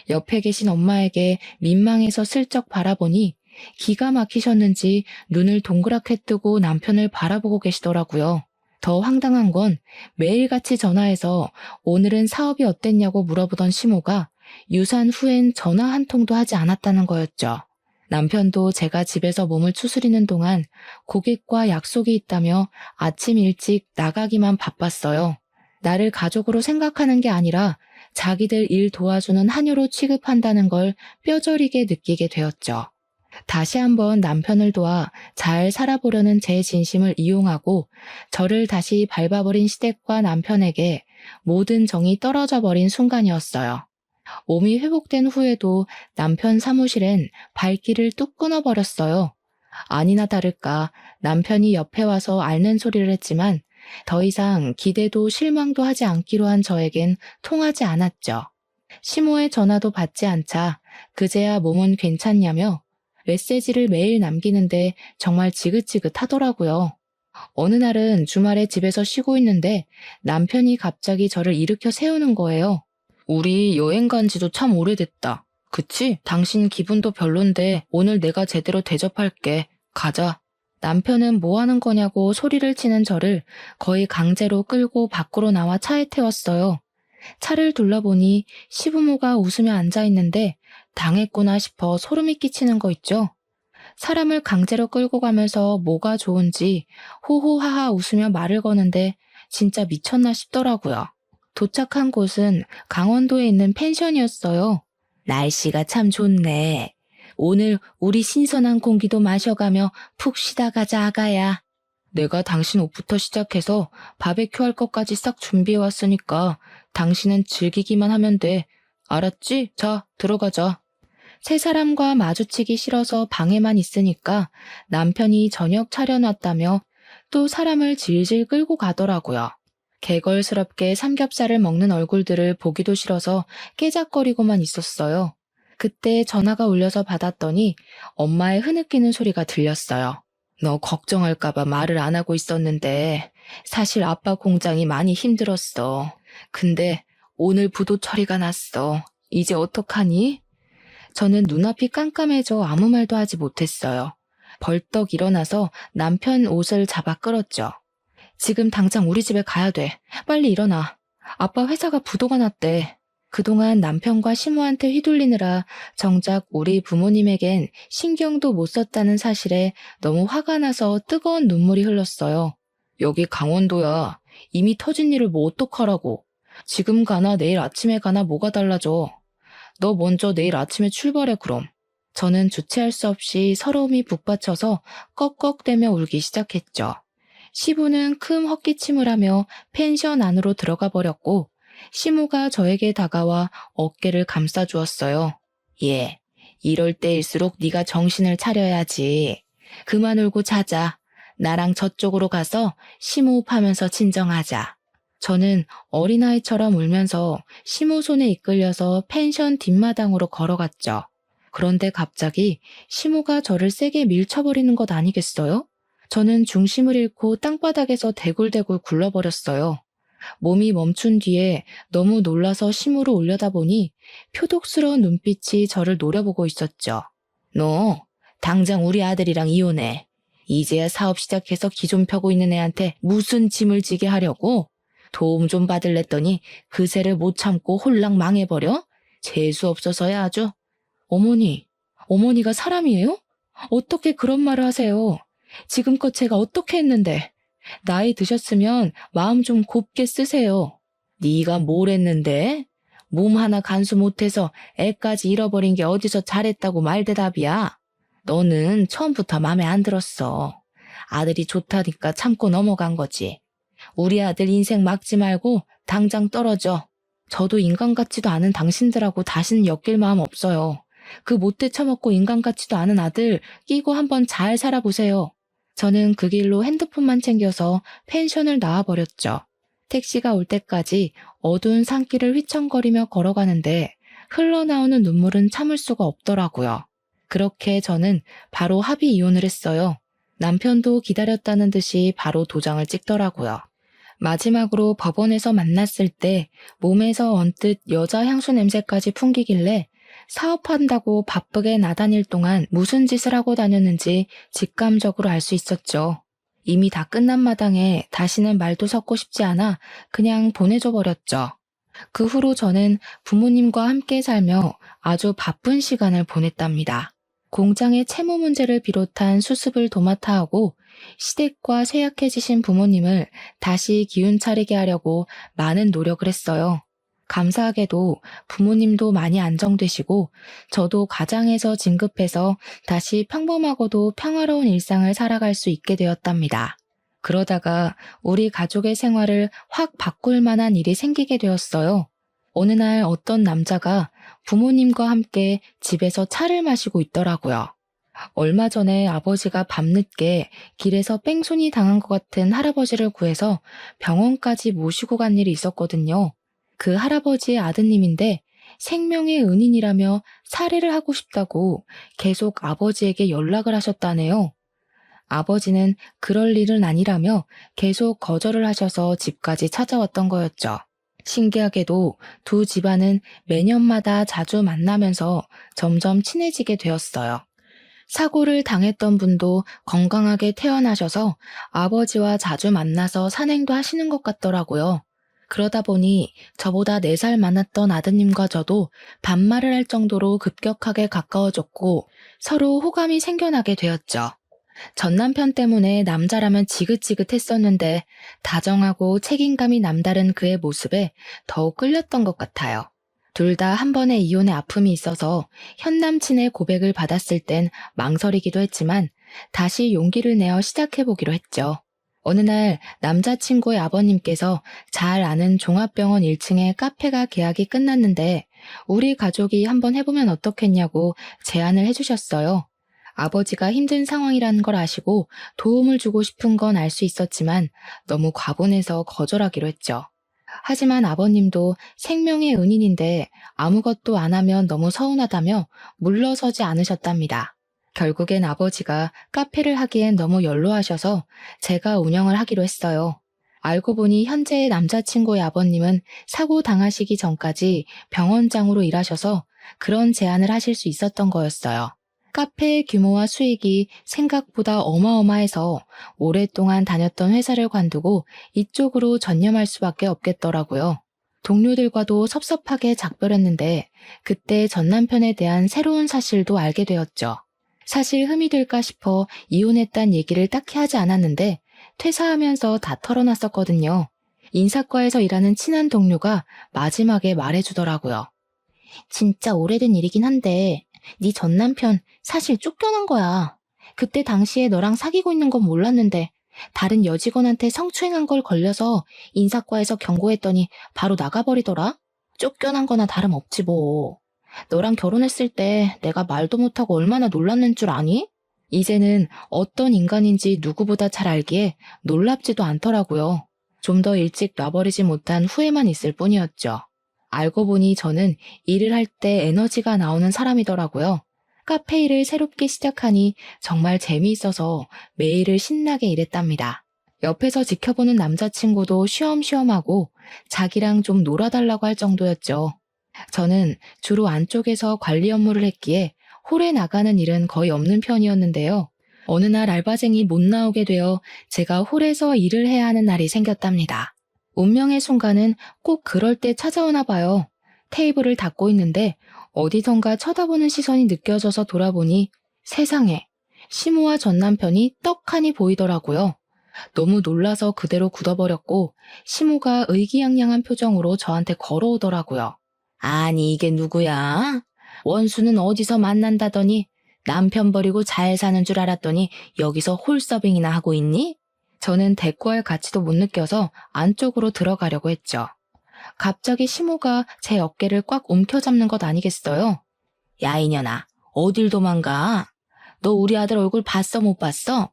옆에 계신 엄마에게 민망해서 슬쩍 바라보니 기가 막히셨는지 눈을 동그랗게 뜨고 남편을 바라보고 계시더라고요. 더 황당한 건 매일같이 전화해서 오늘은 사업이 어땠냐고 물어보던 시모가 유산 후엔 전화 한 통도 하지 않았다는 거였죠. 남편도 제가 집에서 몸을 추스리는 동안 고객과 약속이 있다며 아침 일찍 나가기만 바빴어요. 나를 가족으로 생각하는 게 아니라 자기들 일 도와주는 하녀로 취급한다는 걸 뼈저리게 느끼게 되었죠. 다시 한번 남편을 도와 잘 살아보려는 제 진심을 이용하고 저를 다시 밟아버린 시댁과 남편에게 모든 정이 떨어져 버린 순간이었어요. 몸이 회복된 후에도 남편 사무실엔 발길을 뚝 끊어버렸어요. 아니나 다를까 남편이 옆에 와서 앓는 소리를 했지만 더 이상 기대도 실망도 하지 않기로 한 저에겐 통하지 않았죠. 시모의 전화도 받지 않자 그제야 몸은 괜찮냐며 메시지를 매일 남기는데 정말 지긋지긋하더라고요. 어느 날은 주말에 집에서 쉬고 있는데 남편이 갑자기 저를 일으켜 세우는 거예요. 우리 여행 간 지도 참 오래됐다. 그치? 당신 기분도 별론데 오늘 내가 제대로 대접할게. 가자. 남편은 뭐 하는 거냐고 소리를 치는 저를 거의 강제로 끌고 밖으로 나와 차에 태웠어요. 차를 둘러보니 시부모가 웃으며 앉아있는데 당했구나 싶어 소름이 끼치는 거 있죠? 사람을 강제로 끌고 가면서 뭐가 좋은지 호호하하 웃으며 말을 거는데 진짜 미쳤나 싶더라고요. 도착한 곳은 강원도에 있는 펜션이었어요. 날씨가 참 좋네. 오늘 우리 신선한 공기도 마셔가며 푹 쉬다 가자, 아가야. 내가 당신 옷부터 시작해서 바베큐 할 것까지 싹 준비해왔으니까 당신은 즐기기만 하면 돼. 알았지? 자, 들어가자. 세 사람과 마주치기 싫어서 방에만 있으니까 남편이 저녁 차려놨다며 또 사람을 질질 끌고 가더라고요. 개걸스럽게 삼겹살을 먹는 얼굴들을 보기도 싫어서 깨작거리고만 있었어요. 그때 전화가 울려서 받았더니 엄마의 흐느끼는 소리가 들렸어요. 너 걱정할까봐 말을 안 하고 있었는데 사실 아빠 공장이 많이 힘들었어. 근데 오늘 부도 처리가 났어. 이제 어떡하니? 저는 눈앞이 깜깜해져 아무 말도 하지 못했어요. 벌떡 일어나서 남편 옷을 잡아 끌었죠. 지금 당장 우리 집에 가야 돼. 빨리 일어나. 아빠 회사가 부도가 났대. 그동안 남편과 시모한테 휘둘리느라 정작 우리 부모님에겐 신경도 못 썼다는 사실에 너무 화가 나서 뜨거운 눈물이 흘렀어요. 여기 강원도야. 이미 터진 일을 뭐 어떡하라고. 지금 가나 내일 아침에 가나 뭐가 달라져. 너 먼저 내일 아침에 출발해 그럼. 저는 주체할 수 없이 서러움이 북받쳐서 꺽꺽대며 울기 시작했죠. 시부는 큰 헛기침을 하며 펜션 안으로 들어가 버렸고 시모가 저에게 다가와 어깨를 감싸주었어요. 예, 이럴 때일수록 네가 정신을 차려야지. 그만 울고 자자. 나랑 저쪽으로 가서 심호흡하면서 진정하자. 저는 어린아이처럼 울면서 시모 손에 이끌려서 펜션 뒷마당으로 걸어갔죠. 그런데 갑자기 시모가 저를 세게 밀쳐버리는 것 아니겠어요? 저는 중심을 잃고 땅바닥에서 대굴대굴 굴러버렸어요. 몸이 멈춘 뒤에 너무 놀라서 심으로 올려다보니 표독스러운 눈빛이 저를 노려보고 있었죠. 너 당장 우리 아들이랑 이혼해. 이제야 사업 시작해서 기 좀 펴고 있는 애한테 무슨 짐을 지게 하려고? 도움 좀 받을랬더니 그새를 못 참고 홀랑 망해버려? 재수 없어서야 아주. 어머니가 사람이에요? 어떻게 그런 말을 하세요? 지금껏 제가 어떻게 했는데. 나이 드셨으면 마음 좀 곱게 쓰세요. 네가 뭘 했는데? 몸 하나 간수 못해서 애까지 잃어버린 게 어디서 잘했다고 말대답이야. 너는 처음부터 맘에 안 들었어. 아들이 좋다니까 참고 넘어간 거지. 우리 아들 인생 막지 말고 당장 떨어져. 저도 인간 같지도 않은 당신들하고 다시는 엮일 마음 없어요. 그 못돼 처먹고 인간 같지도 않은 아들 끼고 한번 잘 살아보세요. 저는 그 길로 핸드폰만 챙겨서 펜션을 나와버렸죠. 택시가 올 때까지 어두운 산길을 휘청거리며 걸어가는데 흘러나오는 눈물은 참을 수가 없더라고요. 그렇게 저는 바로 합의 이혼을 했어요. 남편도 기다렸다는 듯이 바로 도장을 찍더라고요. 마지막으로 법원에서 만났을 때 몸에서 언뜻 여자 향수 냄새까지 풍기길래 사업한다고 바쁘게 나다닐 동안 무슨 짓을 하고 다녔는지 직감적으로 알 수 있었죠. 이미 다 끝난 마당에 다시는 말도 섞고 싶지 않아 그냥 보내줘 버렸죠. 그 후로 저는 부모님과 함께 살며 아주 바쁜 시간을 보냈답니다. 공장의 채무 문제를 비롯한 수습을 도맡아 하고 시댁과 쇠약해지신 부모님을 다시 기운 차리게 하려고 많은 노력을 했어요. 감사하게도 부모님도 많이 안정되시고 저도 가장에서 진급해서 다시 평범하고도 평화로운 일상을 살아갈 수 있게 되었답니다. 그러다가 우리 가족의 생활을 확 바꿀 만한 일이 생기게 되었어요. 어느 날 어떤 남자가 부모님과 함께 집에서 차를 마시고 있더라고요. 얼마 전에 아버지가 밤늦게 길에서 뺑소니 당한 것 같은 할아버지를 구해서 병원까지 모시고 간 일이 있었거든요. 그 할아버지의 아드님인데 생명의 은인이라며 살해를 하고 싶다고 계속 아버지에게 연락을 하셨다네요. 아버지는 그럴 일은 아니라며 계속 거절을 하셔서 집까지 찾아왔던 거였죠. 신기하게도 두 집안은 매년마다 자주 만나면서 점점 친해지게 되었어요. 사고를 당했던 분도 건강하게 퇴원하셔서 아버지와 자주 만나서 산행도 하시는 것 같더라고요. 그러다 보니 저보다 4살 많았던 아드님과 저도 반말을 할 정도로 급격하게 가까워졌고 서로 호감이 생겨나게 되었죠. 전 남편 때문에 남자라면 지긋지긋했었는데 다정하고 책임감이 남다른 그의 모습에 더욱 끌렸던 것 같아요. 둘 다 한 번의 이혼의 아픔이 있어서 현 남친의 고백을 받았을 땐 망설이기도 했지만 다시 용기를 내어 시작해보기로 했죠. 어느 날 남자친구의 아버님께서 잘 아는 종합병원 1층에 카페가 계약이 끝났는데 우리 가족이 한번 해보면 어떻겠냐고 제안을 해주셨어요. 아버지가 힘든 상황이라는 걸 아시고 도움을 주고 싶은 건 알 수 있었지만 너무 과분해서 거절하기로 했죠. 하지만 아버님도 생명의 은인인데 아무것도 안 하면 너무 서운하다며 물러서지 않으셨답니다. 결국엔 아버지가 카페를 하기엔 너무 연로하셔서 제가 운영을 하기로 했어요. 알고 보니 현재의 남자친구의 아버님은 사고 당하시기 전까지 병원장으로 일하셔서 그런 제안을 하실 수 있었던 거였어요. 카페의 규모와 수익이 생각보다 어마어마해서 오랫동안 다녔던 회사를 관두고 이쪽으로 전념할 수밖에 없겠더라고요. 동료들과도 섭섭하게 작별했는데 그때 전 남편에 대한 새로운 사실도 알게 되었죠. 사실 흠이 될까 싶어 이혼했단 얘기를 딱히 하지 않았는데 퇴사하면서 다 털어놨었거든요. 인사과에서 일하는 친한 동료가 마지막에 말해주더라고요. 진짜 오래된 일이긴 한데 네 전 남편 사실 쫓겨난 거야. 그때 당시에 너랑 사귀고 있는 건 몰랐는데 다른 여직원한테 성추행한 걸 걸려서 인사과에서 경고했더니 바로 나가버리더라. 쫓겨난 거나 다름없지 뭐. 너랑 결혼했을 때 내가 말도 못하고 얼마나 놀랐는 줄 아니? 이제는 어떤 인간인지 누구보다 잘 알기에 놀랍지도 않더라고요. 좀 더 일찍 놔버리지 못한 후회만 있을 뿐이었죠. 알고 보니 저는 일을 할 때 에너지가 나오는 사람이더라고요. 카페 일을 새롭게 시작하니 정말 재미있어서 매일을 신나게 일했답니다. 옆에서 지켜보는 남자친구도 쉬엄쉬엄하고 자기랑 좀 놀아달라고 할 정도였죠. 저는 주로 안쪽에서 관리 업무를 했기에 홀에 나가는 일은 거의 없는 편이었는데요. 어느 날 알바생이 못 나오게 되어 제가 홀에서 일을 해야 하는 날이 생겼답니다. 운명의 순간은 꼭 그럴 때 찾아오나 봐요. 테이블을 닫고 있는데 어디선가 쳐다보는 시선이 느껴져서 돌아보니 세상에 시모와 전 남편이 떡하니 보이더라고요. 너무 놀라서 그대로 굳어버렸고 시모가 의기양양한 표정으로 저한테 걸어오더라고요. 아니 이게 누구야? 원수는 어디서 만난다더니 남편 버리고 잘 사는 줄 알았더니 여기서 홀서빙이나 하고 있니? 저는 대꾸할 가치도 못 느껴서 안쪽으로 들어가려고 했죠. 갑자기 시모가 제 어깨를 꽉 움켜잡는 것 아니겠어요? 야 이년아, 어딜 도망가? 너 우리 아들 얼굴 봤어 못 봤어?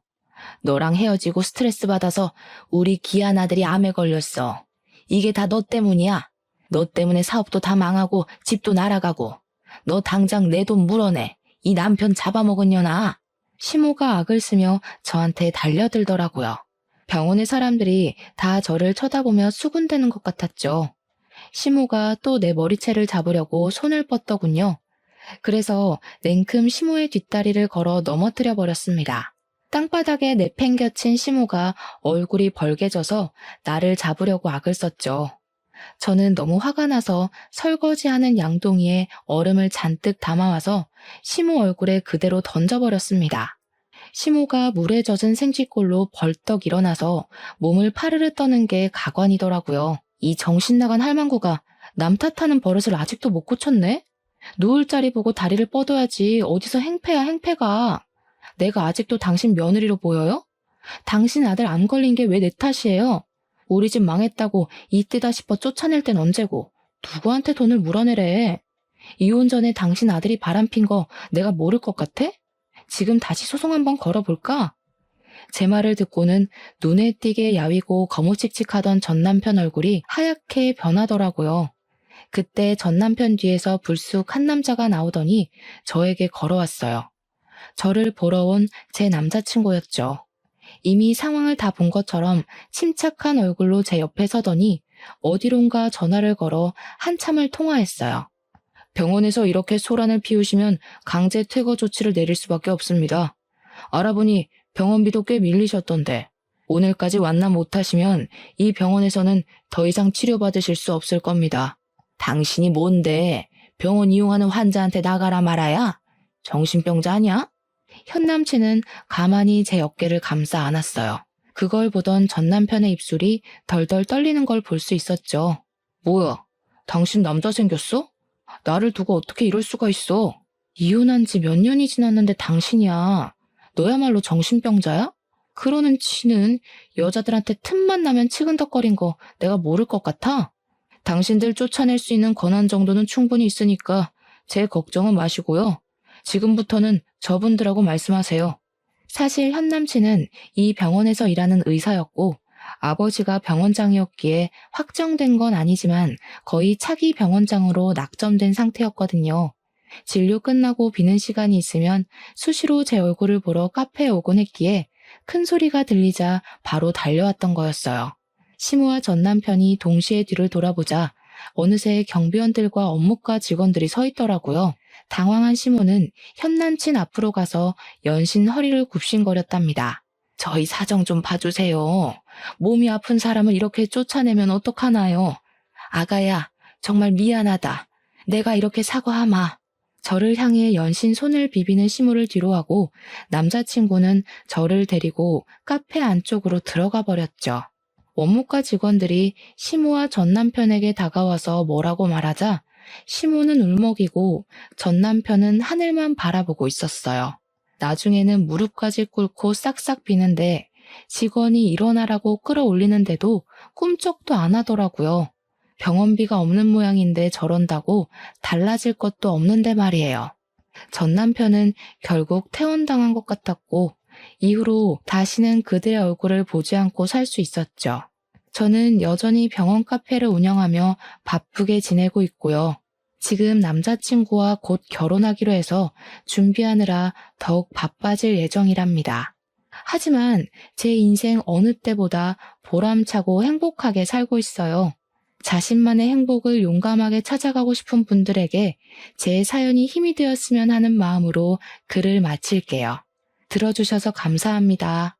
너랑 헤어지고 스트레스 받아서 우리 귀한 아들이 암에 걸렸어. 이게 다 너 때문이야. 너 때문에 사업도 다 망하고 집도 날아가고 너 당장 내 돈 물어내. 이 남편 잡아먹은 년아. 시모가 악을 쓰며 저한테 달려들더라고요. 병원의 사람들이 다 저를 쳐다보며 수군대는 것 같았죠. 시모가 또 내 머리채를 잡으려고 손을 뻗더군요. 그래서 냉큼 시모의 뒷다리를 걸어 넘어뜨려 버렸습니다. 땅바닥에 내팽겨친 시모가 얼굴이 벌개져서 나를 잡으려고 악을 썼죠. 저는 너무 화가 나서 설거지하는 양동이에 얼음을 잔뜩 담아와서 시모 얼굴에 그대로 던져버렸습니다. 시모가 물에 젖은 생쥐꼴로 벌떡 일어나서 몸을 파르르 떠는 게 가관이더라고요. 이 정신나간 할망구가 남 탓하는 버릇을 아직도 못 고쳤네? 누울 자리 보고 다리를 뻗어야지 어디서 행패야 행패가. 내가 아직도 당신 며느리로 보여요? 당신 아들 암 걸린 게 왜 내 탓이에요? 우리 집 망했다고 이때다 싶어 쫓아낼 땐 언제고 누구한테 돈을 물어내래. 이혼 전에 당신 아들이 바람핀 거 내가 모를 것 같아? 지금 다시 소송 한번 걸어볼까? 제 말을 듣고는 눈에 띄게 야위고 거무칙칙하던 전남편 얼굴이 하얗게 변하더라고요. 그때 전남편 뒤에서 불쑥 한 남자가 나오더니 저에게 걸어왔어요. 저를 보러 온 제 남자친구였죠. 이미 상황을 다 본 것처럼 침착한 얼굴로 제 옆에 서더니 어디론가 전화를 걸어 한참을 통화했어요. 병원에서 이렇게 소란을 피우시면 강제 퇴거 조치를 내릴 수밖에 없습니다. 알아보니 병원비도 꽤 밀리셨던데 오늘까지 완납 못하시면 이 병원에서는 더 이상 치료받으실 수 없을 겁니다. 당신이 뭔데 병원 이용하는 환자한테 나가라 말아야? 정신병자 아니야? 현 남친은 가만히 제 어깨를 감싸 안았어요. 그걸 보던 전 남편의 입술이 덜덜 떨리는 걸 볼 수 있었죠. 뭐야, 당신 남자 생겼어? 나를 두고 어떻게 이럴 수가 있어? 이혼한 지 몇 년이 지났는데 당신이야. 너야말로 정신병자야? 그러는 치는 여자들한테 틈만 나면 치근덕거린 거 내가 모를 것 같아? 당신들 쫓아낼 수 있는 권한 정도는 충분히 있으니까 제 걱정은 마시고요. 지금부터는 저분들하고 말씀하세요. 사실 현 남친은 이 병원에서 일하는 의사였고 아버지가 병원장이었기에 확정된 건 아니지만 거의 차기 병원장으로 낙점된 상태였거든요. 진료 끝나고 비는 시간이 있으면 수시로 제 얼굴을 보러 카페에 오곤 했기에 큰 소리가 들리자 바로 달려왔던 거였어요. 시모와 전 남편이 동시에 뒤를 돌아보자 어느새 경비원들과 업무과 직원들이 서 있더라고요. 당황한 시모는 현 남친 앞으로 가서 연신 허리를 굽신거렸답니다. 저희 사정 좀 봐주세요. 몸이 아픈 사람을 이렇게 쫓아내면 어떡하나요? 아가야, 정말 미안하다. 내가 이렇게 사과하마. 저를 향해 연신 손을 비비는 시모를 뒤로하고 남자친구는 저를 데리고 카페 안쪽으로 들어가 버렸죠. 원무과 직원들이 시모와 전 남편에게 다가와서 뭐라고 말하자 시모는 울먹이고 전 남편은 하늘만 바라보고 있었어요. 나중에는 무릎까지 꿇고 싹싹 비는데 직원이 일어나라고 끌어올리는데도 꿈쩍도 안 하더라고요. 병원비가 없는 모양인데 저런다고 달라질 것도 없는데 말이에요. 전 남편은 결국 퇴원당한 것 같았고 이후로 다시는 그들의 얼굴을 보지 않고 살 수 있었죠. 저는 여전히 병원 카페를 운영하며 바쁘게 지내고 있고요. 지금 남자친구와 곧 결혼하기로 해서 준비하느라 더욱 바빠질 예정이랍니다. 하지만 제 인생 어느 때보다 보람차고 행복하게 살고 있어요. 자신만의 행복을 용감하게 찾아가고 싶은 분들에게 제 사연이 힘이 되었으면 하는 마음으로 글을 마칠게요. 들어주셔서 감사합니다.